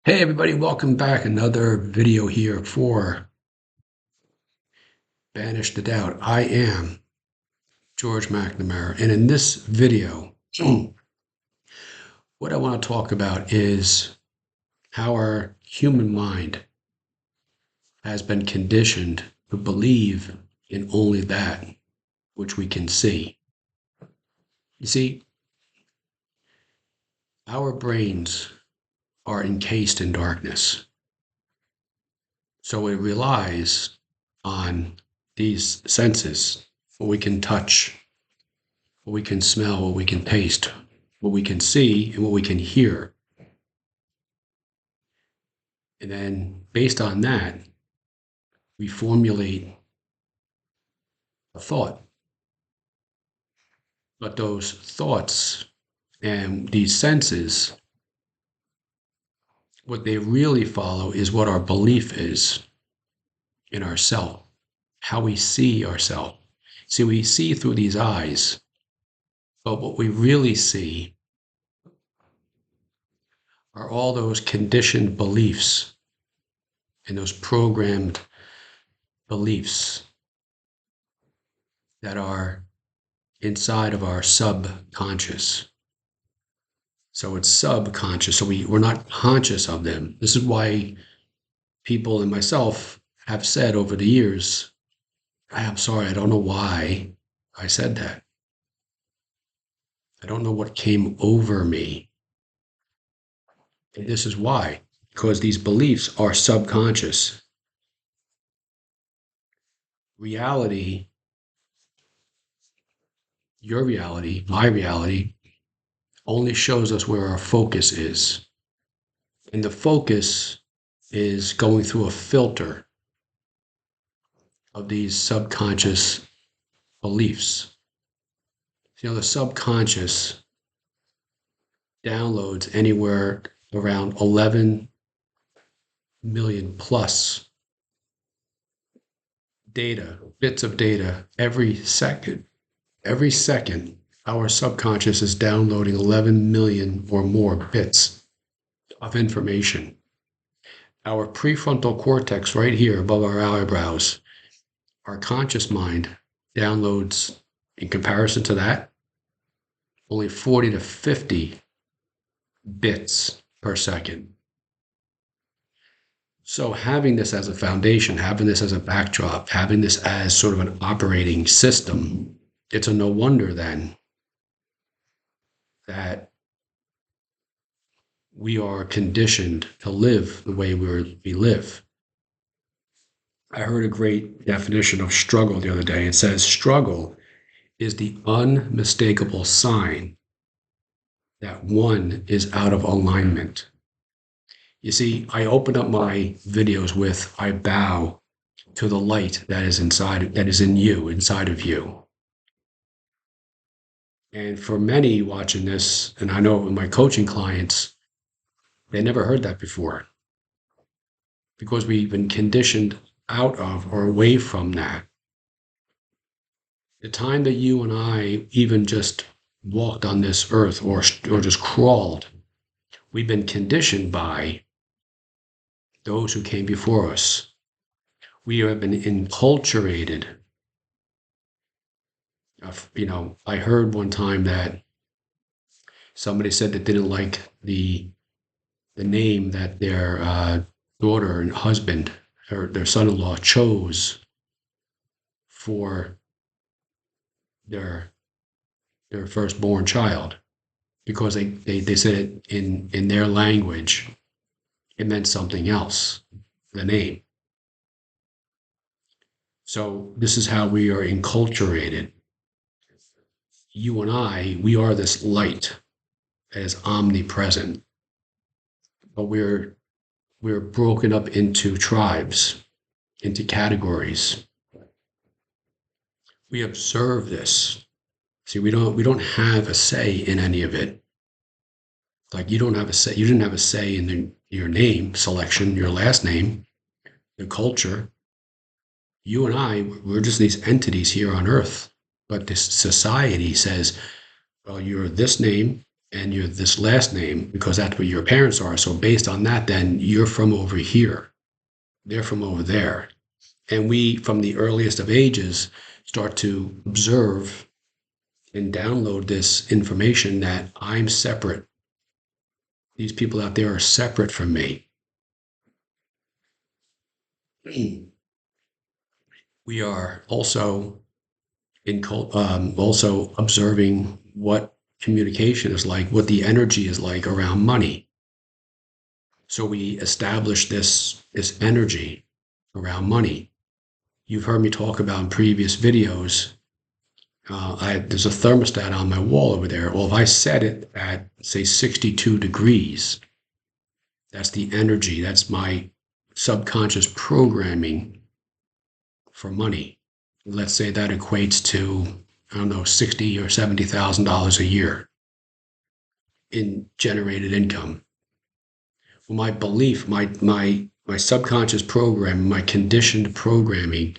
Hey everybody, welcome back. Another video here for Banish the Doubt. I am George McNamara, and in this video, what I want to talk about is how our human mind has been conditioned to believe in only that which we can see. You see, our brains are encased in darkness, so it relies on these senses, what we can touch, what we can smell, what we can taste, what we can see, and what we can hear. And then based on that, we formulate a thought. But those thoughts and these senses, what they really follow is what our belief is in ourself, how we see ourselves. See, we see through these eyes, but what we really see are all those conditioned beliefs and those programmed beliefs that are inside of our subconscious. So it's subconscious. So we're not conscious of them. This is why people and myself have said over the years, I'm sorry, I don't know why I said that. I don't know what came over me. And this is why, because these beliefs are subconscious. Reality, your reality, my reality, only shows us where our focus is. And the focus is going through a filter of these subconscious beliefs. You know, the subconscious downloads anywhere around 11 million plus data, bits of data every second. Every second, our subconscious is downloading 11 million or more bits of information. Our prefrontal cortex, right here above our eyebrows, our conscious mind downloads, in comparison to that, only 40 to 50 bits per second. So having this as a foundation, having this as a backdrop, having this as sort of an operating system, it's a no wonder then that we are conditioned to live the way we live. I heard a great definition of struggle the other day. It says struggle is the unmistakable sign that one is out of alignment. You see, I open up my videos with I bow to the light that is inside, that is in you, inside of you. And for many watching this, and I know with my coaching clients, they never heard that before because we've been conditioned out of or away from that. The time that you and I even just walked on this earth or just crawled, we've been conditioned by those who came before us. We have been enculturated. I heard one time that somebody said that didn't like the name that their daughter and husband or their son-in-law chose for their firstborn child because they said it in their language, it meant something else, the name. So this is how we are enculturated. You and I, we are this light that is omnipresent, but we're broken up into tribes, into categories. We observe this. See, we don't have a say in any of it. Like you don't have a say. You didn't have a say in your name selection, your last name, the culture. You and I, we're just these entities here on Earth. But this society says, well, you're this name and you're this last name because that's what your parents are. So based on that, then you're from over here, they're from over there. And we, from the earliest of ages, start to observe and download this information that I'm separate. These people out there are separate from me. We are also also observing what communication is like, what the energy is like around money. So we establish this energy around money. You've heard me talk about in previous videos. There's a thermostat on my wall over there. Well, if I set it at, say, 62 degrees, that's the energy. That's my subconscious programming for money. Let's say that equates to, I don't know, $60,000 or $70,000 a year in generated income. Well, my belief, my subconscious program, my conditioned programming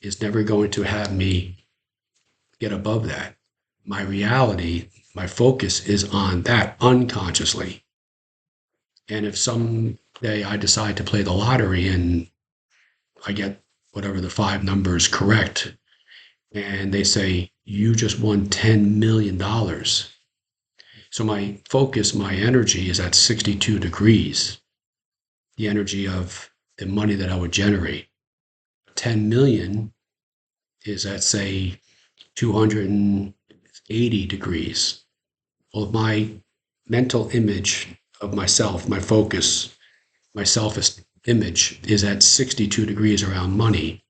is never going to have me get above that. My reality, my focus is on that unconsciously. And if someday I decide to play the lottery and I get whatever the 5 numbers correct, and they say, you just won $10 million. So my focus, my energy is at 62 degrees, the energy of the money that I would generate. 10 million is at, say, 280 degrees. Well, my mental image of myself, my focus, my self-image is at 62 degrees around money.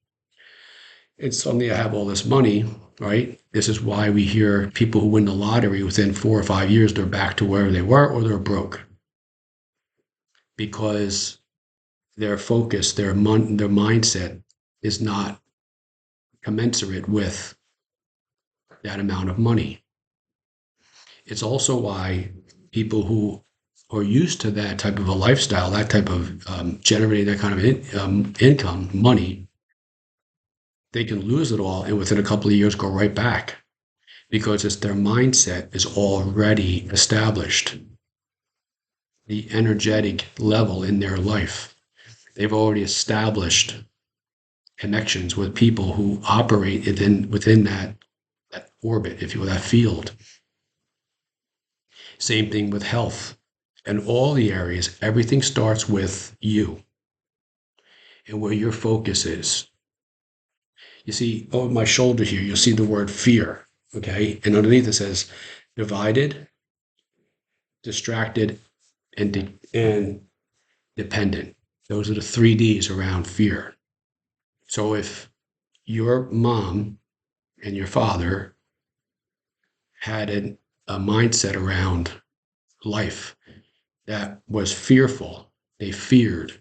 And suddenly I have all this money, right? This is why we hear people who win the lottery within 4 or 5 years, they're back to where they were or they're broke. Because their focus, their mindset is not commensurate with that amount of money. It's also why people who are used to that type of a lifestyle, that type of generating that kind of income, money, they can lose it all and within a couple of years go right back because it's their mindset is already established. The energetic level in their life, they've already established connections with people who operate within that orbit, if you will, that field. Same thing with health and all the areas. Everything starts with you and where your focus is. You see, over my shoulder here, you'll see the word fear, okay? And underneath it says divided, distracted, and dependent. Those are the 3 Ds around fear. So if your mom and your father had a mindset around life that was fearful, they feared,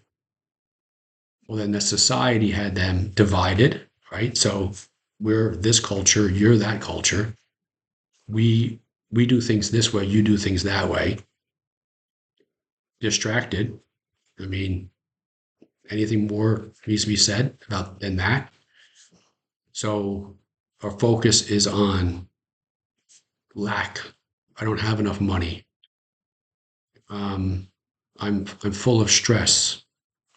well, then the society had them divided, right? So we're this culture, you're that culture. We do things this way, you do things that way. Distracted. I mean, anything more needs to be said about than that? So our focus is on lack. I don't have enough money. I'm full of stress,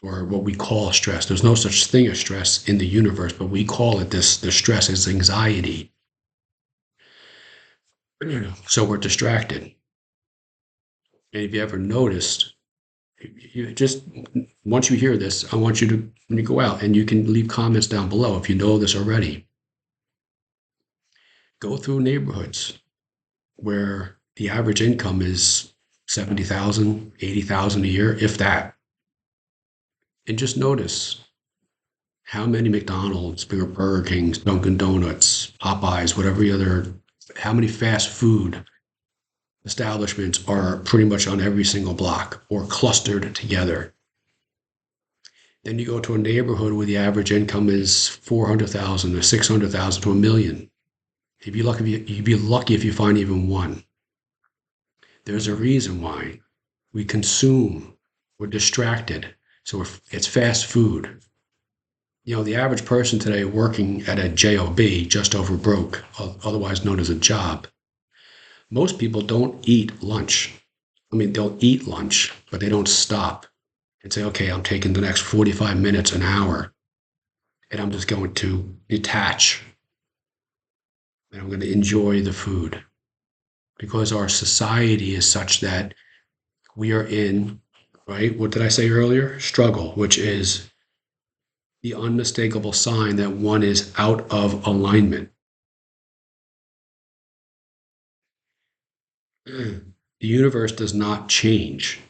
or what we call stress. There's no such thing as stress in the universe, but we call it this. The stress is anxiety. So we're distracted. And if you ever noticed, you just once you hear this, I want you to when you go out and you can leave comments down below if you know this already. Go through neighborhoods where the average income is 70,000, 80,000 a year, if that. And just notice how many McDonald's, Burger Kings, Dunkin' Donuts, Popeyes, how many fast food establishments are pretty much on every single block or clustered together. Then you go to a neighborhood where the average income is 400,000 or 600,000 to $1 million. You'd be lucky if you find even one. There's a reason why we consume, we're distracted. So it's fast food. You know, the average person today working at a job, just over broke, otherwise known as a job, Most people don't eat lunch. I mean, they'll eat lunch, but they don't stop and say, okay, I'm taking the next 45 minutes, an hour, and I'm just going to detach and I'm going to enjoy the food because our society is such that we are in, right? What did I say earlier? Struggle, which is the unmistakable sign that one is out of alignment. The universe does not change.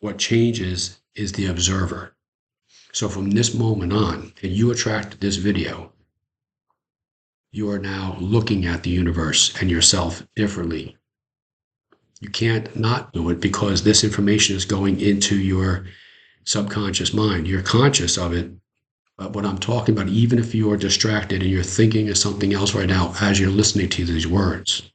What changes is the observer. So from this moment on, and you attracted this video, you are now looking at the universe and yourself differently. You can't not do it because this information is going into your subconscious mind. You're conscious of it. But what I'm talking about, even if you are distracted and you're thinking of something else right now as you're listening to these words,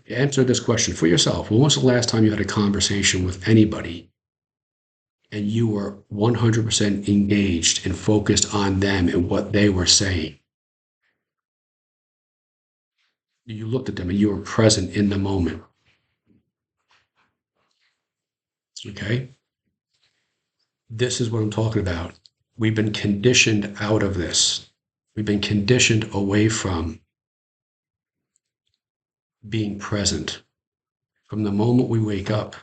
answer this question for yourself. When was the last time you had a conversation with anybody and you were 100% engaged and focused on them and what they were saying? You looked at them and you were present in the moment. Okay? This is what I'm talking about. We've been conditioned out of this. We've been conditioned away from being present. From the moment we wake up,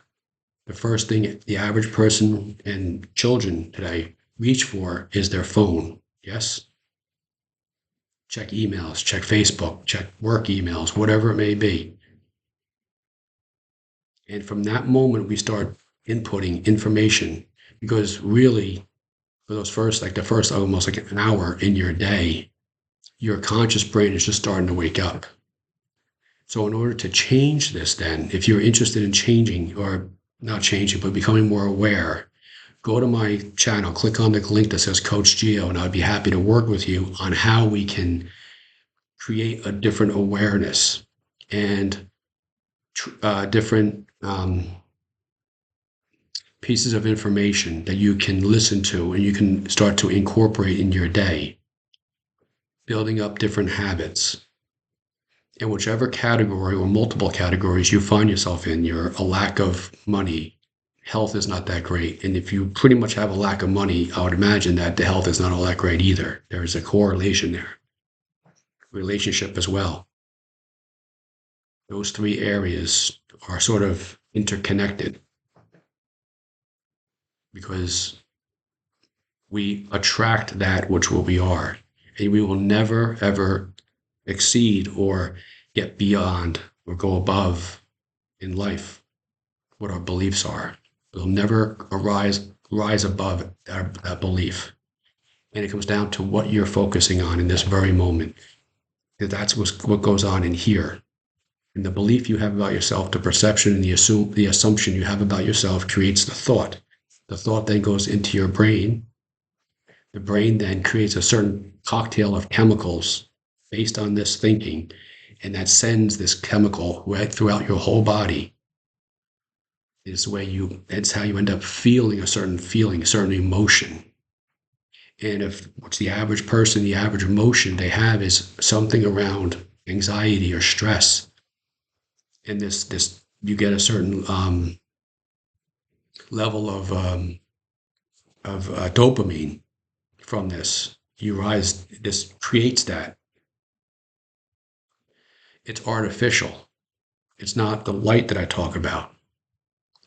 the first thing the average person and children today reach for is their phone. Yes? Check emails, check Facebook, check work emails, whatever it may be. And from that moment, we start inputting information because really, for those first, like the first almost like an hour in your day, your conscious brain is just starting to wake up. So, in order to change this, then, if you're interested in changing or not changing, but becoming more aware, go to my channel, click on the link that says Coach Geo, and I'd be happy to work with you on how we can create a different awareness and different pieces of information that you can listen to and you can start to incorporate in your day, building up different habits. In whichever category or multiple categories you find yourself in, you're a lack of money, health is not that great. And if you pretty much have a lack of money, I would imagine that the health is not all that great either. There is a correlation there. Relationship as well. Those three areas are sort of interconnected because we attract that which will we are. And we will never, ever exceed or get beyond or go above in life what our beliefs are. We'll never rise above that belief. And it comes down to what you're focusing on in this very moment. That's what goes on in here. And the belief you have about yourself, the perception and the assumption you have about yourself creates the thought. The thought then goes into your brain. The brain then creates a certain cocktail of chemicals based on this thinking, and that sends this chemical right throughout your whole body. That's how you end up feeling a certain feeling, a certain emotion. And if what's the average person, the average emotion they have is something around anxiety or stress, and this you get a certain level of dopamine from this. This creates that. It's artificial. It's not the light that I talk about.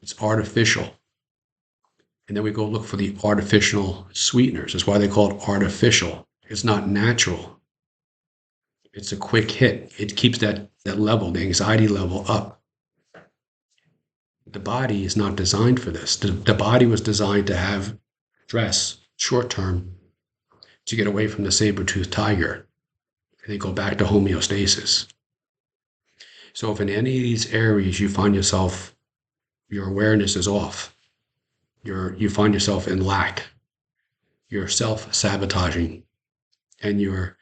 It's artificial. And then we go look for the artificial sweeteners. That's why they call it artificial. It's not natural. It's a quick hit. It keeps that level, the anxiety level up. The body is not designed for this. The body was designed to have stress short term to get away from the saber-toothed tiger. And they go back to homeostasis. So if in any of these areas you find yourself, your awareness is off, you find yourself in lack, you're self-sabotaging, and you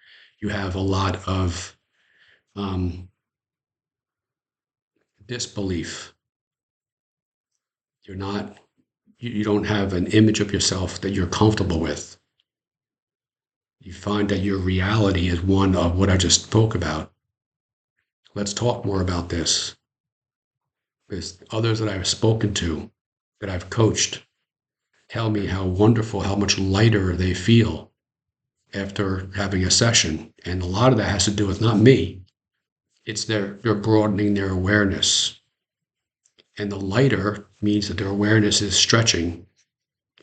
have a lot of disbelief. You don't have an image of yourself that you're comfortable with. You find that your reality is one of what I just spoke about. Let's talk more about this. Because others that I've spoken to, that I've coached, tell me how wonderful, how much lighter they feel after having a session. And a lot of that has to do with not me. It's they're broadening their awareness. And the lighter means that their awareness is stretching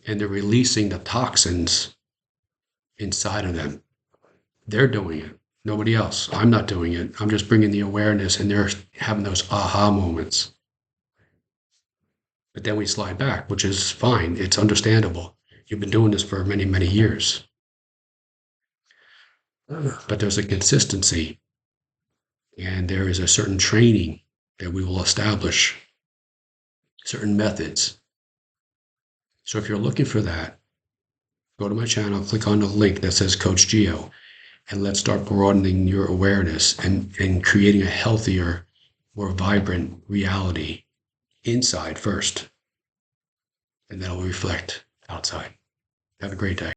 and they're releasing the toxins inside of them. They're doing it. Nobody else. I'm not doing it. I'm just bringing the awareness and they're having those aha moments. But then we slide back, which is fine. It's understandable. You've been doing this for many, many years. But there's a consistency and there is a certain training that we will establish, certain methods. So if you're looking for that, go to my channel, click on the link that says Coach Geo, and let's start broadening your awareness and creating a healthier, more vibrant reality inside first. And that'll reflect outside. Have a great day.